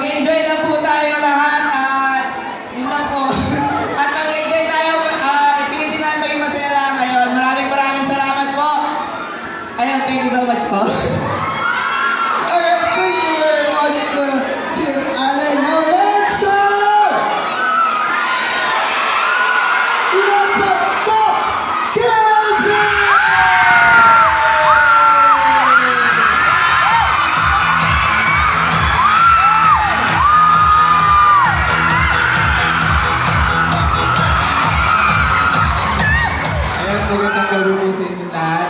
Mag-enjoy lang po tayo lahat at yun lang po. At mag-enjoy tayo, ipilitin natin maging masaya lang ngayon. Maraming salamat po. Ayun, thank you so much po. Alright, thank you very much, Chin Allen. Now let's go, Kansas! Ayan, magandang gabi po sa inyo lahat.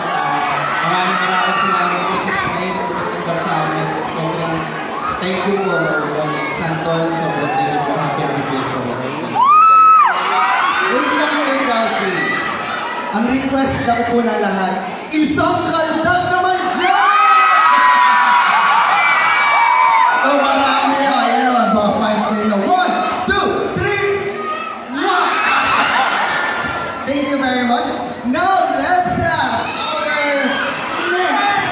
Maraming salamat po sa mainit na pagtanggap sa amin. Sobrang thank you po, Santol. Sobrang thank you po. Happy Birthday. Wait lang, Sir Kelsey. Ang request daw po ng lahat, isang kaldag naman dyan! Oh, marami. O, ayan o, mga fans ninyo. 1, 2, 3, rock! Thank you very much. Now, let's have our next.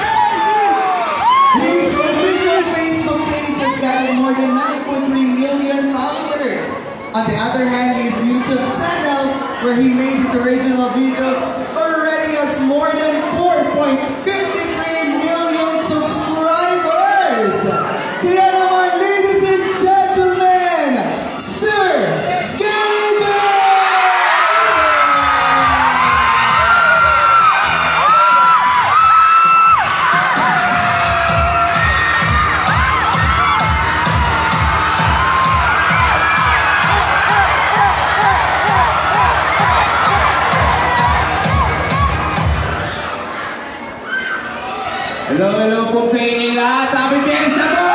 His official Facebook page has got more than 9.3 million followers. On the other hand, his YouTube channel, where he made his original videos, already has more than 4.53 million subscribers. Kaya naman, ladies and gentlemen, Sir Gaben! Hello po sa inyo lahat. Happy Fiesta po!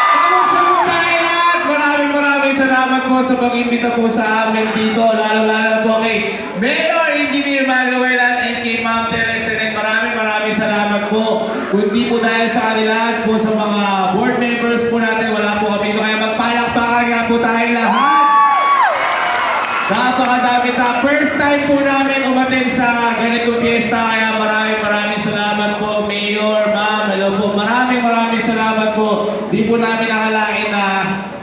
Kamusta po tayo lahat? Maraming salamat po sa pag-imbita po sa amin dito. Lalo na po kay Mayor Engineer Manuel and kay Ma'am Teresa. And maraming salamat po. Kundi po dahil sa kanila po sa mga board members po natin, wala po kami dito. Kaya magpalakpakan nga po tayo lahat. Napakadami na. First time po namin umattend sa ganitong fiesta. Kaya maraming salamat po, Mayor, Ma'am. Hello po. Maraming salamat po. Di po namin nakalain na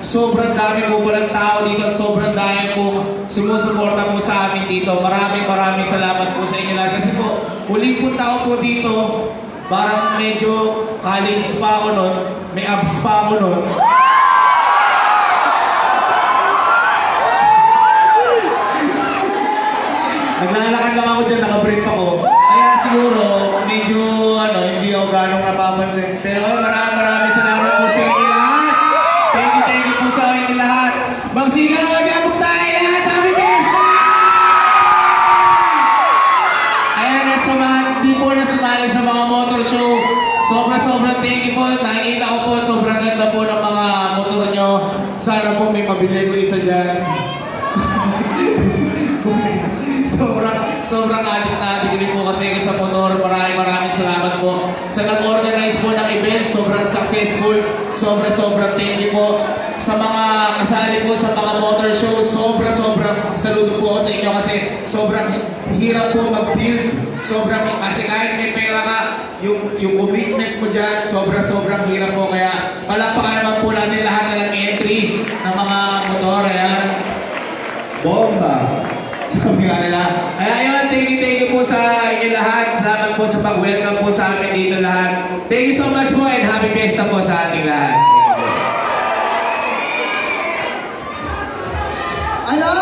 sobrang dami po ng tao dito at sobrang dami po sumusuporta po sa amin dito. Maraming salamat po sa inyo lahat. Kasi po, huling po tao po dito, parang medyo college pa ako nun. May abs pa ako nun. Naglalakad lang ako dyan, nakabrief ako. Kaya siguro, medyo hindi ako ganong napapansin. Pero maraming salamat po sa inyo lahat. Thank you po sa inyo lahat. Magsigaw po tayo lahat. Happy Fiesta! Ayan, at sa mga hindi po na sumali sa mga motor show, sobrang thank you po. Nakikita ko po, sobrang ganda po ng mga motor nyo. Sana po may mabili ko isa dyan. Sobrang adik din po kasi sa motor. Maraming salamat po. Sa nag-organize po ng event, sobrang successful. Sobrang thank you po. Sa mga kasali po sa mga motor show, sobrang saludo po ako sa inyo kasi sobrang hirap po mag-build. Kasi kahit may pera ka, yung commitment mo dyan, sobrang hirap po. Kaya palakpakan naman po natin lahat na nag-entry ng mga motor. Ayan. Bomba! Sabi nga nila. Kaya yun, thank you po sa inyo lahat. Salamat po sa pag-welcome po sa amin dito lahat. Thank you so much po and happy fiesta po sa ating lahat. Ano?